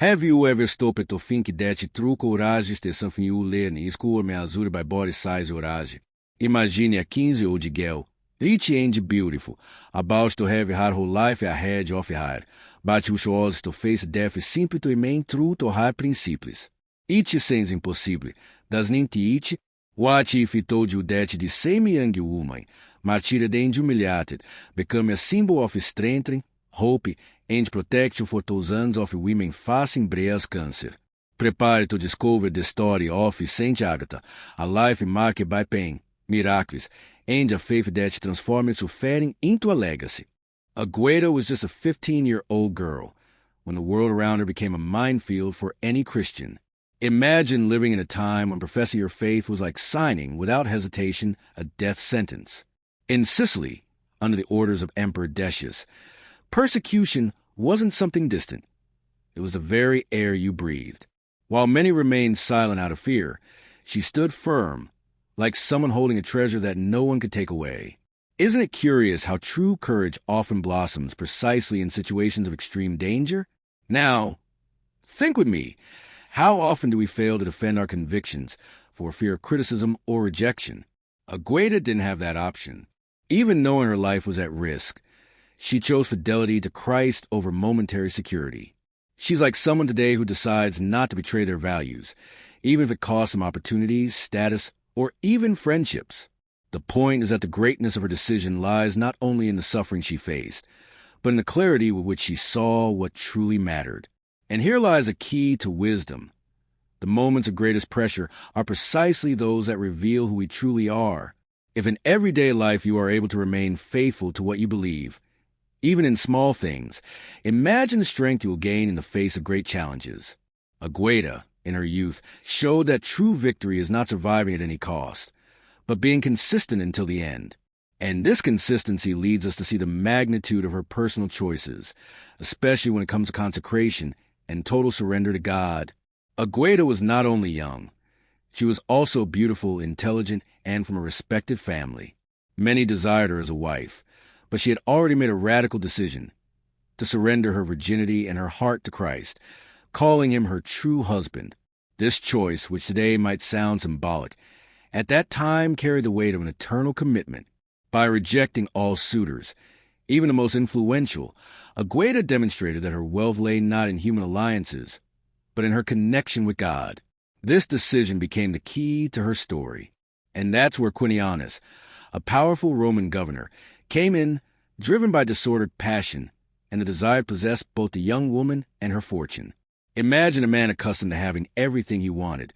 Have you ever stopped to think that true courage is something you learn in school measured by body size courage? Imagine a 15-year-old girl, rich and beautiful, about to have her whole life ahead of her, but who chose to face death simply to remain true to her principles. It seems impossible, doesn't it? What if he told you that the same young woman, martyred and humiliated, became a symbol of strength, hope, and protection for thousands of women facing breast cancer? Prepare to discover the story of Saint Agatha, a life marked by pain, miracles, and a faith that transformed suffering into a legacy. Agueda was just a 15-year-old girl when the world around her became a minefield for any Christian. Imagine living in a time when professing your faith was like signing, without hesitation, a death sentence. In Sicily, under the orders of Emperor Decius, persecution wasn't something distant. It was the very air you breathed. While many remained silent out of fear, she stood firm, like someone holding a treasure that no one could take away. Isn't it curious how true courage often blossoms precisely in situations of extreme danger? Now, think with me. How often do we fail to defend our convictions for fear of criticism or rejection? Agueda didn't have that option. Even knowing her life was at risk, she chose fidelity to Christ over momentary security. She's like someone today who decides not to betray their values, even if it costs them opportunities, status, or even friendships. The point is that the greatness of her decision lies not only in the suffering she faced, but in the clarity with which she saw what truly mattered. And here lies a key to wisdom. The moments of greatest pressure are precisely those that reveal who we truly are. If in everyday life you are able to remain faithful to what you believe, even in small things, imagine the strength you will gain in the face of great challenges. Agueda, in her youth, showed that true victory is not surviving at any cost, but being consistent until the end. And this consistency leads us to see the magnitude of her personal choices, especially when it comes to consecration and total surrender to God. Agueda was not only young, she was also beautiful, intelligent, and from a respected family. Many desired her as a wife, but she had already made a radical decision to surrender her virginity and her heart to Christ, calling him her true husband. This choice, which today might sound symbolic, at that time carried the weight of an eternal commitment. By rejecting all suitors, even the most influential, Agueda demonstrated that her wealth lay not in human alliances, but in her connection with God. This decision became the key to her story. And that's where Quinianus, a powerful Roman governor, came in, driven by disordered passion and the desire to possess both the young woman and her fortune. Imagine a man accustomed to having everything he wanted,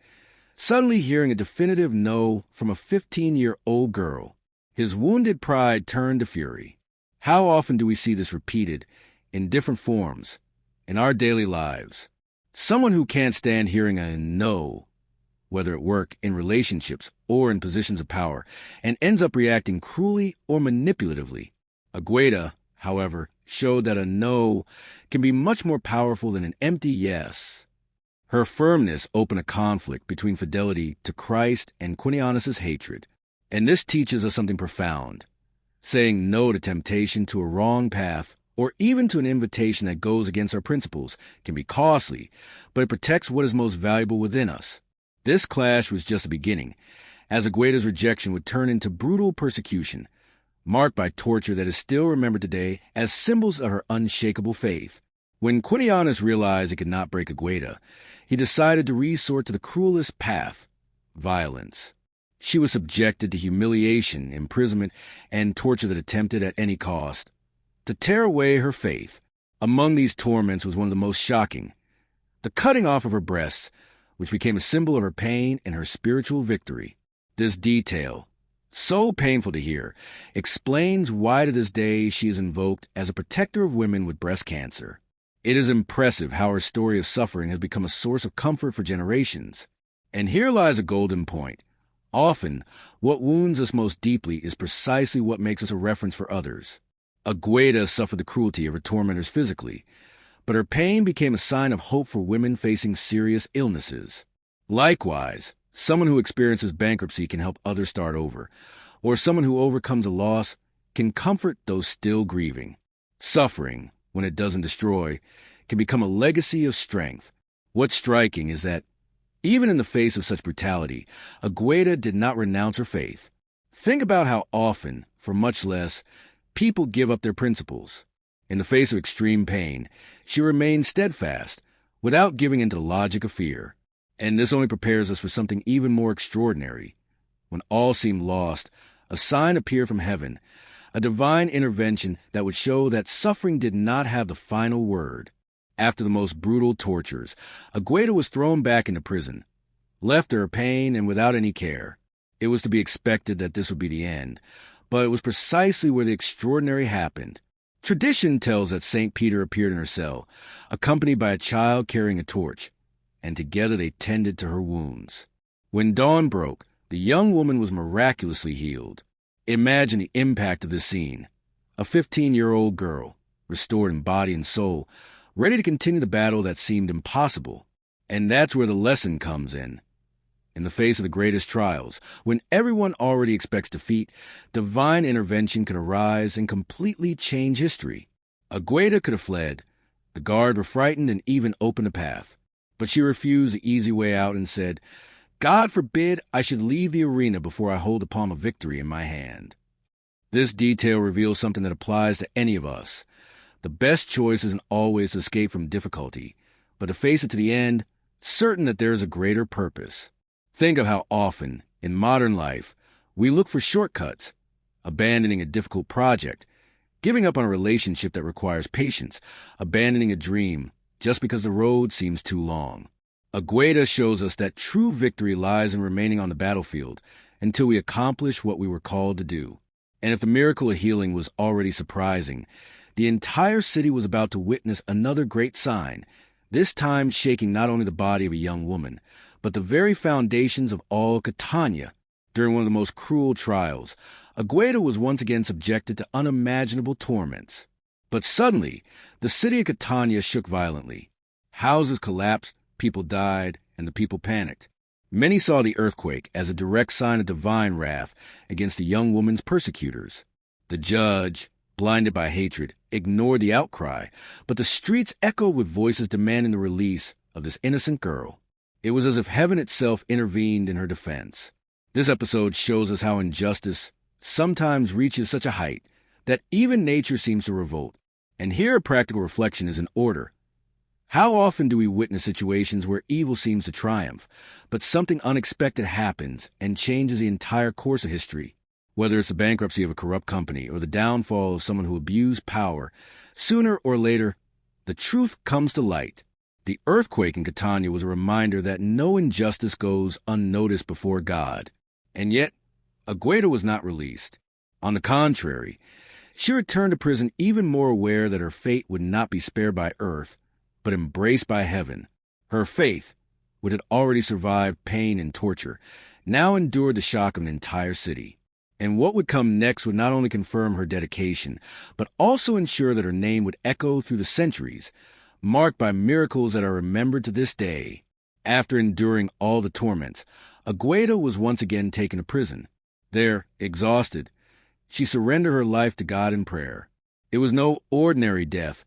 suddenly hearing a definitive no from a 15-year-old girl. His wounded pride turned to fury. How often do we see this repeated in different forms in our daily lives? Someone who can't stand hearing a no, whether at work, in relationships, or in positions of power, and ends up reacting cruelly or manipulatively. Agueda, however, showed that a no can be much more powerful than an empty yes. Her firmness opened a conflict between fidelity to Christ and Quinianus's hatred. And this teaches us something profound. Saying no to temptation, to a wrong path, or even to an invitation that goes against our principles can be costly, but it protects what is most valuable within us. This clash was just the beginning, as Agueda's rejection would turn into brutal persecution, marked by torture that is still remembered today as symbols of her unshakable faith. When Quinianus realized he could not break Agueda, he decided to resort to the cruelest path: violence. She was subjected to humiliation, imprisonment, and torture that attempted at any cost to tear away her faith. Among these torments was one of the most shocking: the cutting off of her breasts, which became a symbol of her pain and her spiritual victory. This detail, so painful to hear, explains why to this day she is invoked as a protector of women with breast cancer. It is impressive how her story of suffering has become a source of comfort for generations. And here lies a golden point. Often, what wounds us most deeply is precisely what makes us a reference for others. Agueda suffered the cruelty of her tormentors physically, but her pain became a sign of hope for women facing serious illnesses. Likewise, someone who experiences bankruptcy can help others start over, or someone who overcomes a loss can comfort those still grieving. Suffering, when it doesn't destroy, can become a legacy of strength, What's striking is that, even in the face of such brutality, Agueda did not renounce her faith. Think about how often, for much less, people give up their principles. In the face of extreme pain, she remained steadfast, without giving into the logic of fear. And this only prepares us for something even more extraordinary. When all seemed lost, a sign appeared from heaven, a divine intervention that would show that suffering did not have the final word. After the most brutal tortures, Agueda was thrown back into prison, left to her pain and without any care. It was to be expected that this would be the end, but it was precisely where the extraordinary happened. Tradition tells that St. Peter appeared in her cell, accompanied by a child carrying a torch, and together they tended to her wounds. When dawn broke, the young woman was miraculously healed. Imagine the impact of this scene. A 15-year-old girl, restored in body and soul, ready to continue the battle that seemed impossible. And that's where the lesson comes in. In the face of the greatest trials, when everyone already expects defeat, divine intervention can arise and completely change history. Agueda could have fled. The guard were frightened and even opened a path. But she refused the easy way out and said, "God forbid I should leave the arena before I hold the palm of victory in my hand." This detail reveals something that applies to any of us. The best choice isn't always to escape from difficulty, but to face it to the end, certain that there is a greater purpose. Think of how often, in modern life, we look for shortcuts, abandoning a difficult project, giving up on a relationship that requires patience, abandoning a dream just because the road seems too long. Agueda shows us that true victory lies in remaining on the battlefield until we accomplish what we were called to do. And if the miracle of healing was already surprising, the entire city was about to witness another great sign, this time shaking not only the body of a young woman, but the very foundations of all Catania. During one of the most cruel trials, Agueda was once again subjected to unimaginable torments. But suddenly, the city of Catania shook violently. Houses collapsed, people died, and the people panicked. Many saw the earthquake as a direct sign of divine wrath against the young woman's persecutors. The judge, blinded by hatred, ignored the outcry, but the streets echoed with voices demanding the release of this innocent girl. It was as if heaven itself intervened in her defense. This episode shows us how injustice sometimes reaches such a height that even nature seems to revolt. And here a practical reflection is in order. How often do we witness situations where evil seems to triumph, but something unexpected happens and changes the entire course of history? Whether it's the bankruptcy of a corrupt company or the downfall of someone who abused power, sooner or later, the truth comes to light. The earthquake in Catania was a reminder that no injustice goes unnoticed before God. And yet, Agueda was not released. On the contrary, she returned to prison even more aware that her fate would not be spared by earth, but embraced by heaven. Her faith, which had already survived pain and torture, now endured the shock of an entire city. And what would come next would not only confirm her dedication, but also ensure that her name would echo through the centuries, marked by miracles that are remembered to this day. After enduring all the torments, Agueda was once again taken to prison. There, exhausted, she surrendered her life to God in prayer. It was no ordinary death,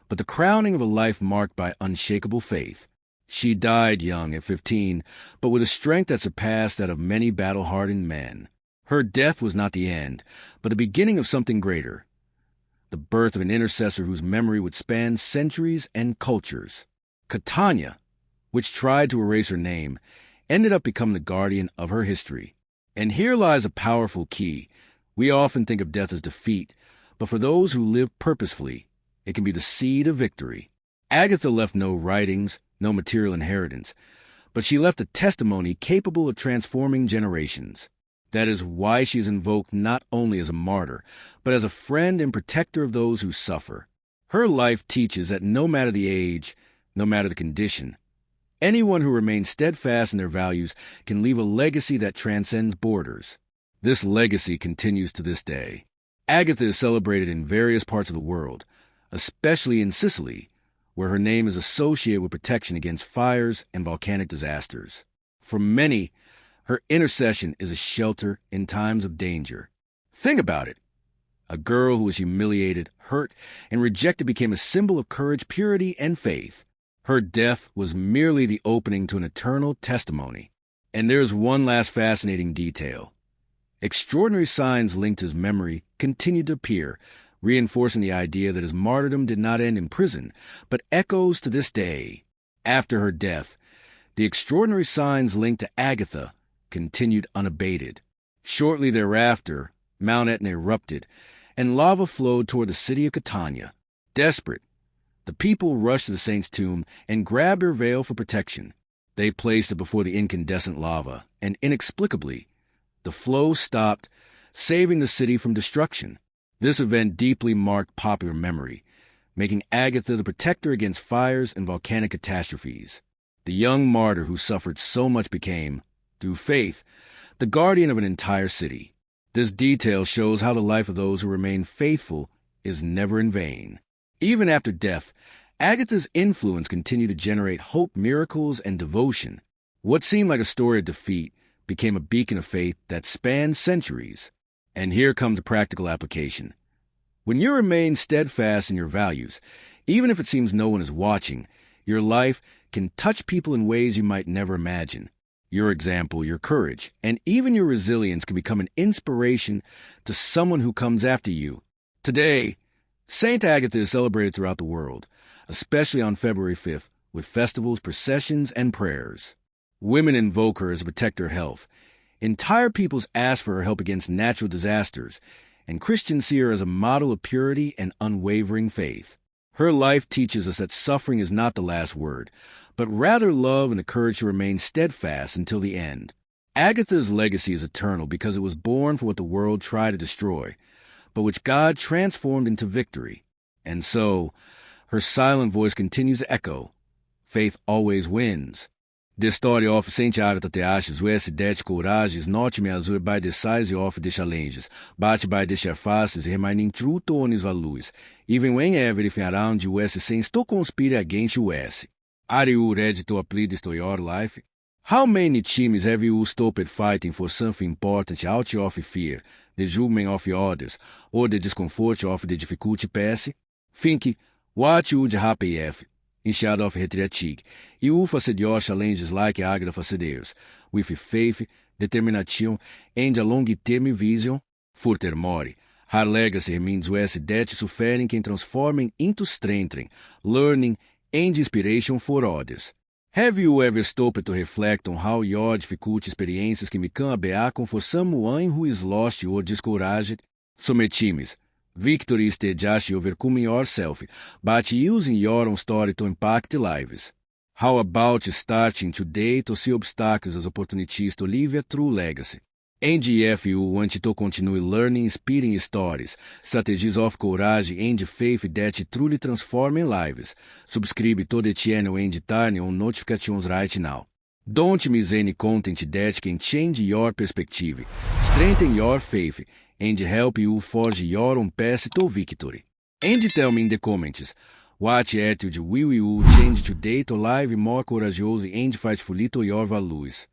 but the crowning of a life marked by unshakable faith. She died young at 15, but with a strength that surpassed that of many battle-hardened men. Her death was not the end, but the beginning of something greater. The birth of an intercessor whose memory would span centuries and cultures. Catania, which tried to erase her name, ended up becoming the guardian of her history. And here lies a powerful key. We often think of death as defeat, but for those who live purposefully, it can be the seed of victory. Agatha left no writings, no material inheritance, but she left a testimony capable of transforming generations. That is why she is invoked not only as a martyr, but as a friend and protector of those who suffer. Her life teaches that no matter the age, no matter the condition, anyone who remains steadfast in their values can leave a legacy that transcends borders. This legacy continues to this day. Agatha is celebrated in various parts of the world, especially in Sicily, where her name is associated with protection against fires and volcanic disasters. For many, her intercession is a shelter in times of danger. Think about it. A girl who was humiliated, hurt, and rejected became a symbol of courage, purity, and faith. Her death was merely the opening to an eternal testimony. And there's one last fascinating detail. Extraordinary signs linked to his memory continued to appear, reinforcing the idea that his martyrdom did not end in prison, but echoes to this day. After her death, the extraordinary signs linked to Agatha continued unabated. Shortly thereafter, Mount Etna erupted, and lava flowed toward the city of Catania. Desperate, the people rushed to the saint's tomb and grabbed her veil for protection. They placed it before the incandescent lava, and inexplicably, the flow stopped, saving the city from destruction. This event deeply marked popular memory, making Agatha the protector against fires and volcanic catastrophes. The young martyr who suffered so much became, through faith, the guardian of an entire city. This detail shows how the life of those who remain faithful is never in vain. Even after death, Agatha's influence continued to generate hope, miracles, and devotion. What seemed like a story of defeat became a beacon of faith that spanned centuries. And here comes a practical application. When you remain steadfast in your values, even if it seems no one is watching, your life can touch people in ways you might never imagine. Your example, your courage, and even your resilience can become an inspiration to someone who comes after you. Today, Saint Agatha is celebrated throughout the world, especially on February 5th, with festivals, processions, and prayers. Women invoke her as a protector of health. Entire peoples ask for her help against natural disasters, and Christians see her as a model of purity and unwavering faith. Her life teaches us that suffering is not the last word, but rather love and the courage to remain steadfast until the end. Agatha's legacy is eternal because it was born for what the world tried to destroy, but which God transformed into victory. And so, her silent voice continues to echo. Faith always wins. De história oficiente Agatha teachas o cidade coragens norte me azul by the size of the challenges, bate by the faces remaining true to onis values, even when everything around you is sense to conspire against us. Are you ready to apply this to your life? How many times have you stopped fighting for something important out of fear, the judgment of others, or the discomfort of the difficult path? Think, what would happen if, instead of retreating, you faced your challenges like Agatha faced theirs, with faith, determination, and a long-term vision? Furthermore, her legacy remains with that suffering can transform into strength, learning, and inspiration for others. Have you ever stopped to reflect on how your difficult experiences can become a beacon for someone who is lost or discouraged? Sometimes, victory is just overcoming yourself, but using your own story to impact lives. How about starting today to see obstacles as opportunities to leave a true legacy? And if you want to continue learning inspiring stories, strategies of courage and faith that truly transform lives, subscribe to the channel and turn on notifications right now. Don't miss any content that can change your perspective, strengthen your faith, and help you forge your own path to victory. And tell me in the comments, what attitude will you change today to live more courageous and faithfully to your values?